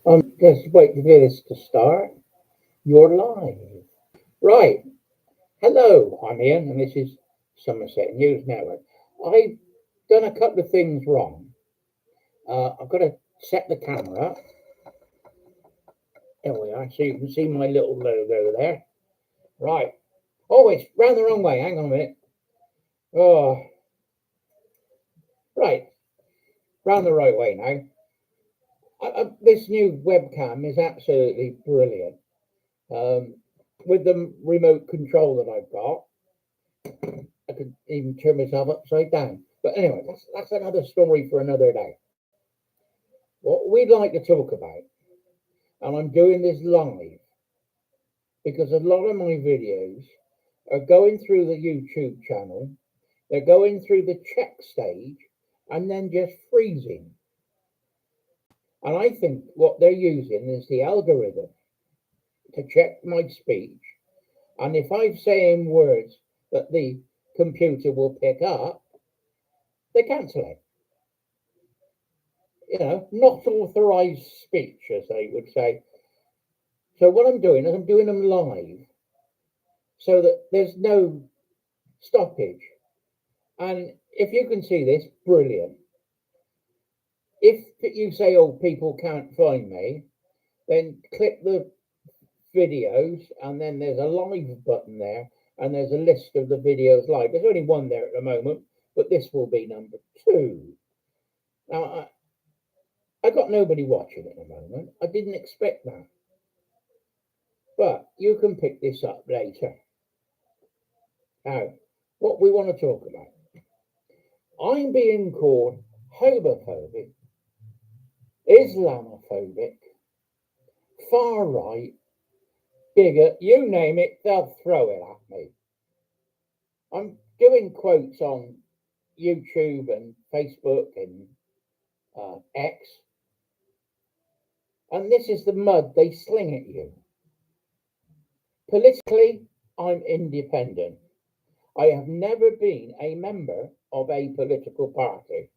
Just wait for this to start. You're live. Right. Hello, I'm Ian, and this is Somerset News Network. I've done a couple of things wrong. I've got to set the camera up. There we are, so you can see my little logo there. Right. Oh, it's round the wrong way. Hang on a minute. Oh, right. Round the right way now. This new webcam is absolutely brilliant. With the remote control that I've got, I could even turn myself upside down. But anyway, that's another story for another day. What we'd like to talk about, and I'm doing this live because a lot of my videos are going through the YouTube channel, they're going through the check stage, and then just freezing. And I think what they're using is the algorithm to check my speech. And if I'm saying words that the computer will pick up, they cancel it. Not authorized speech, as they would say. So what I'm doing is I'm doing them live so that there's no stoppage. And if you can see this, brilliant. If you say, oh, people can't find me, then click the videos and then there's a live button there and there's a list of the videos live. There's only one there at the moment, but this will be number 2. Now, I got nobody watching at the moment. I didn't expect that. But you can pick this up later. Now, what we want to talk about. I'm being called homophobic, Islamophobic, far right, bigot, you name it, they'll throw it at me. I'm doing quotes on YouTube and Facebook and X. And this is the mud they sling at you. Politically, I'm independent. I have never been a member of a political party.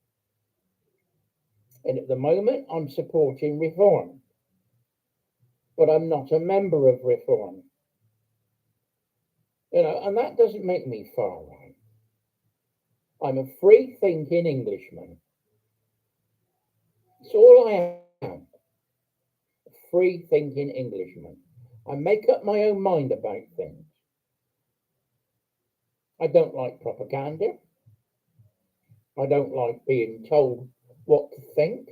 And at the moment, I'm supporting reform. But I'm not a member of reform. And that doesn't make me far right. I'm a free thinking Englishman. It's all I am. A free thinking Englishman. I make up my own mind about things. I don't like propaganda. I don't like being told what to think.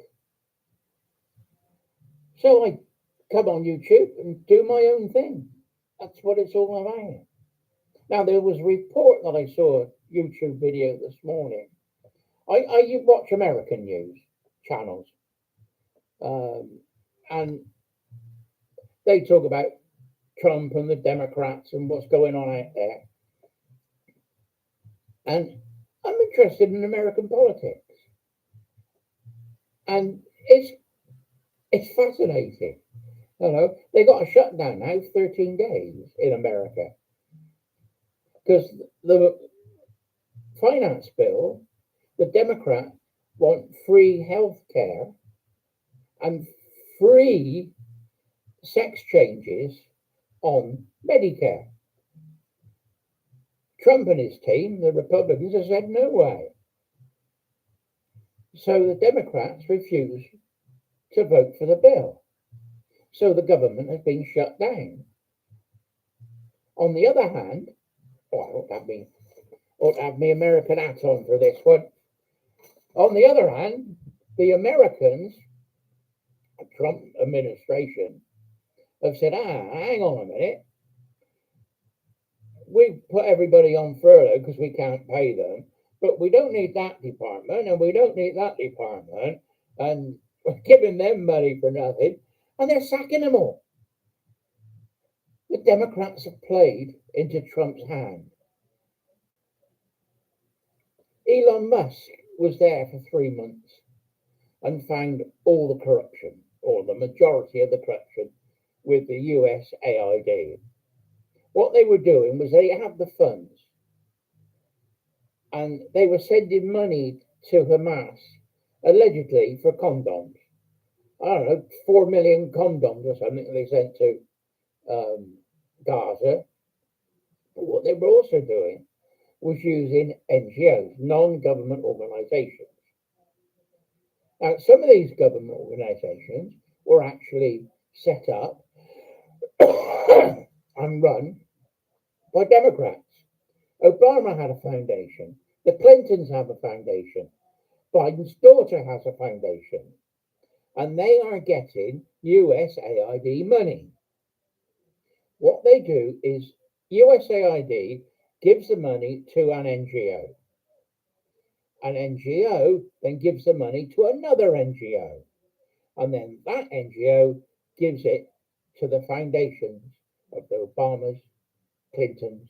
So I come on YouTube and do my own thing. That's what it's all about. Now, there was a report that I saw, a YouTube video this morning. I watch American news channels, and they talk about Trump and the Democrats and what's going on out there. And I'm interested in American politics. And it's fascinating. They got a shutdown now, 13 days in America. Because the finance bill, the Democrats want free health care and free sex changes on Medicare. Trump and his team, the Republicans, have said no way. So the Democrats refuse to vote for the bill. So the government has been shut down. On the other hand, I ought to have my American hat on for this one. On the other hand, the Americans, the Trump administration, have said, hang on a minute. We put everybody on furlough because we can't pay them, but we don't need that department and we don't need that department, and we're giving them money for nothing, and they're sacking them all. The Democrats have played into Trump's hand. Elon Musk was there for 3 months and found all the corruption, or the majority of the corruption, with the USAID. What they were doing was they had the funds and they were sending money to Hamas, allegedly for condoms. I don't know, 4 million condoms or something they sent to Gaza. But what they were also doing was using NGOs, non-government organizations. Now, some of these government organizations were actually set up and run by Democrats. Obama had a foundation. The Clintons have a foundation. Biden's daughter has a foundation. And they are getting USAID money. What they do is USAID gives the money to an NGO. An NGO then gives the money to another NGO. And then that NGO gives it to the foundations of the Obamas, Clintons,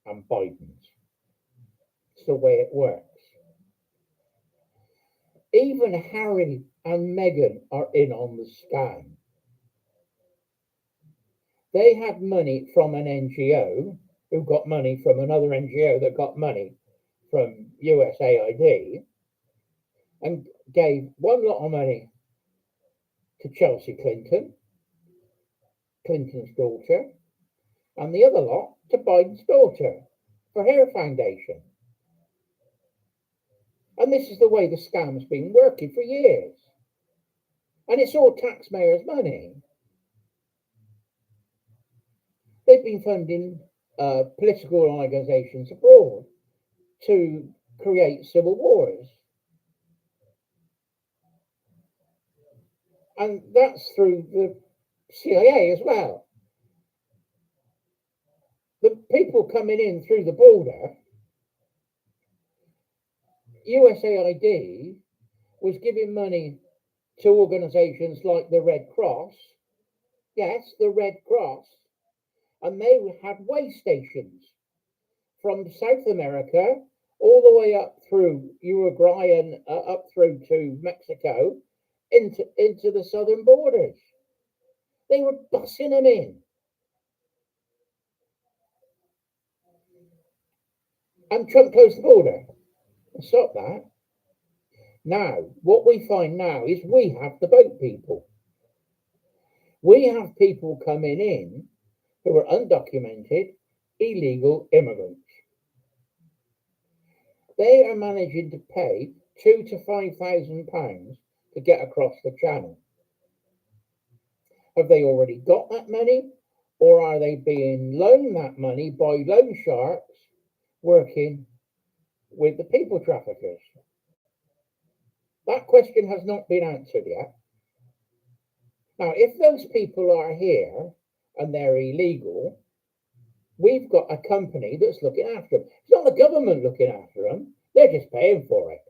and Bidens. It's the way it works. Even Harry and Meghan are in on the scam. They had money from an NGO who got money from another NGO that got money from USAID and gave one lot of money to Chelsea Clinton, Clinton's daughter, and the other lot to Biden's daughter for her foundation. And this is the way the scam's been working for years. And it's all taxpayers' money. They've been funding political organizations abroad to create civil wars. And that's through the CIA as well. The people coming in through the border, USAID was giving money to organizations like the Red Cross. Yes, the Red Cross. And they had way stations from South America all the way up through Uruguay and up through to Mexico into the southern borders. They were bussing them in. And Trump closed the border and stopped that. Now, what we find now is we have the boat people. We have people coming in who are undocumented, illegal immigrants. They are managing to pay £2,000 to £5,000 to get across the channel. Have they already got that money, or are they being loaned that money by loan sharks working with the people traffickers? That question has not been answered yet. Now, if those people are here and they're illegal, we've got a company that's looking after them. It's not the government looking after them, they're just paying for it.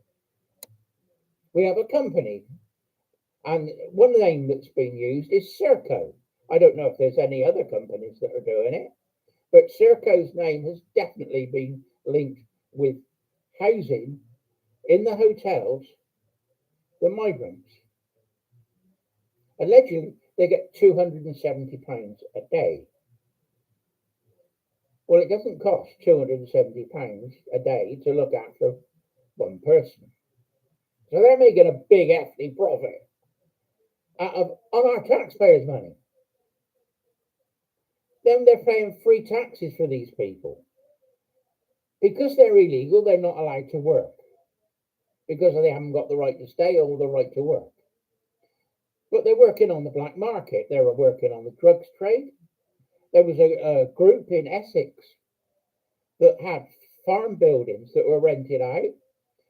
We have a company, and one name that's been used is Serco. I don't know if there's any other companies that are doing it, but Serco's name has definitely been linked with housing in the hotels the migrants. Allegedly, they get £270 a day. Well, it doesn't cost £270 a day to look after one person. So they're making a big hefty profit on our taxpayers' money. Then they're paying free taxes for these people. Because they're illegal, they're not allowed to work. Because they haven't got the right to stay or the right to work. But they're working on the black market. They were working on the drugs trade. There was a group in Essex that had farm buildings that were rented out,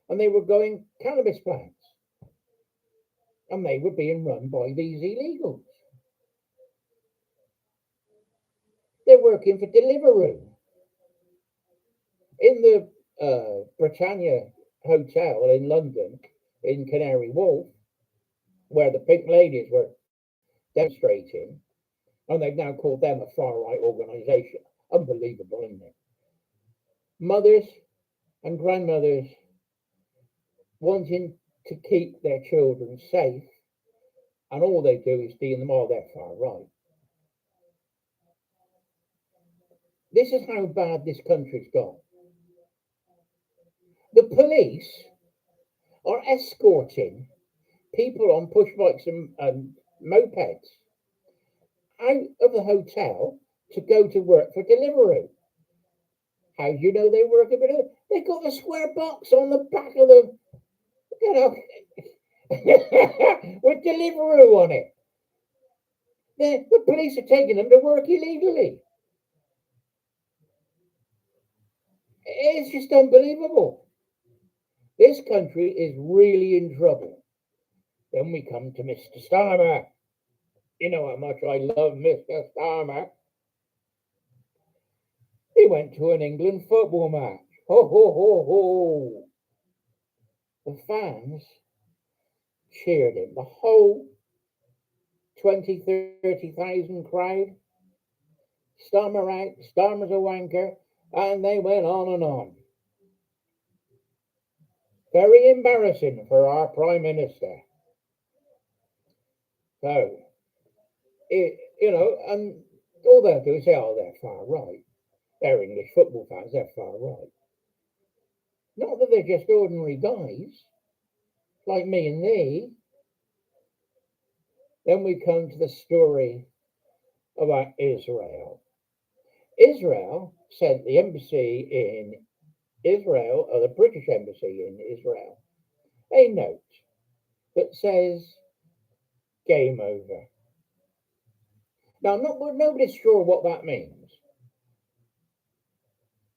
and they were going cannabis plants. And they were being run by these illegals. They're working for Deliveroo. In the Britannia Hotel in London, in Canary Wharf, where the Pink Ladies were demonstrating, and they've now called them a far-right organisation. Unbelievable, isn't it? Mothers and grandmothers wanting to keep their children safe, and all they do is deem them all they're far right. This is how bad this country's gone. The police are escorting people on push bikes and mopeds out of the hotel to go to work for Deliveroo. How do you know they work for Deliveroo? They got a square box on the back of the, you know, with Deliveroo on it. The police are taking them to work illegally. It's just unbelievable. This country is really in trouble. Then we come to Mr. Starmer. You know how much I love Mr. Starmer. He went to an England football match. Ho, ho, ho, ho. The fans cheered him. The whole 20, 30,000 crowd. Starmer out, Starmer's a wanker. And they went on and on. Very embarrassing for our Prime Minister. So, and all they'll do is say, oh, they're far right. They're English football fans, they're far right. Not that they're just ordinary guys, like me and thee. Then we come to the story about Israel. Israel sent the embassy in Israel, or the British embassy in Israel, a note that says, game over. Now, nobody's sure what that means,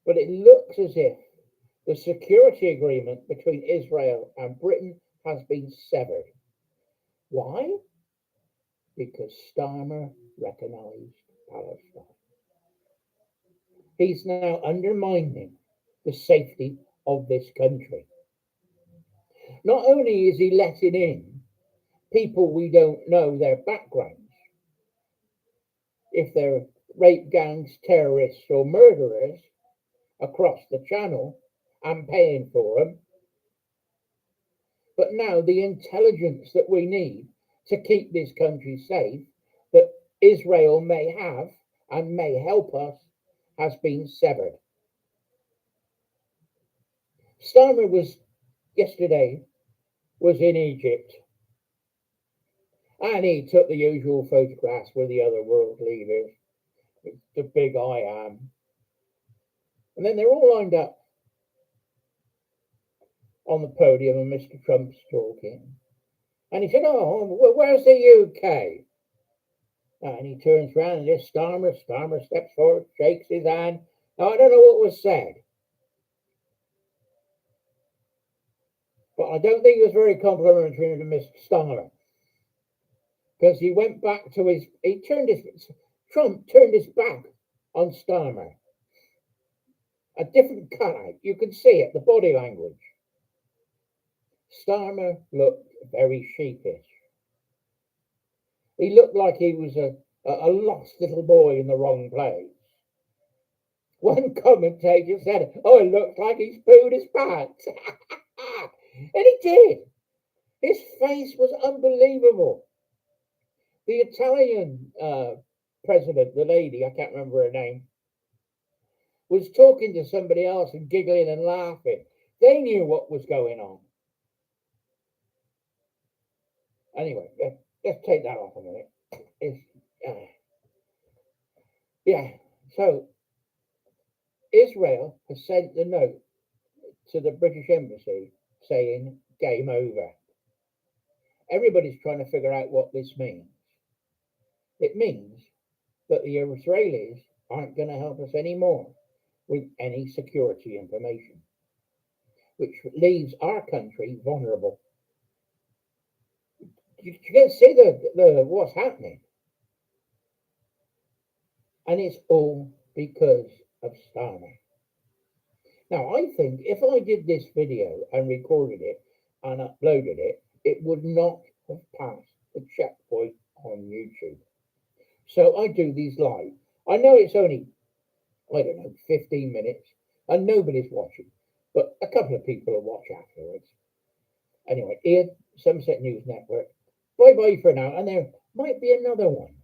but it looks as if the security agreement between Israel and Britain has been severed. Why? Because Starmer recognised Palestine. He's now undermining the safety of this country. Not only is he letting in people we don't know their backgrounds, if they're rape gangs, terrorists, or murderers across the channel and paying for them, but now the intelligence that we need to keep this country safe, that Israel may have and may help us, has been severed. Starmer was in Egypt, and he took the usual photographs with the other world leaders, the big I am. And then they're all lined up on the podium, and Mr. Trump's talking. And he said, oh, where's the UK? And he turns around, and this Starmer steps forward, shakes his hand. Now, I don't know what was said, but I don't think it was very complimentary to Mr. Starmer, because he went back to Trump turned his back on Starmer. A different cutout, you could see it, the body language. Starmer looked very sheepish. He looked like he was a lost little boy in the wrong place. One commentator said, oh, it looks like he's pooed his pants. And he did. His face was unbelievable. The Italian president, the lady, I can't remember her name, was talking to somebody else and giggling and laughing. They knew what was going on. Anyway, let's take that off a minute. So Israel has sent the note to the British embassy saying game over. Everybody's trying to figure out what this means. It means that the Israelis aren't going to help us anymore with any security information, which leaves our country vulnerable. You can see the what's happening, and it's all because of Starmer. Now, I think if I did this video and recorded it and uploaded it, it would not have passed the checkpoint on YouTube. So I do these live. I know it's only, 15 minutes, and nobody's watching, but a couple of people will watch afterwards. Anyway, Ian, Somerset News Network. Bye-bye for now, and there might be another one.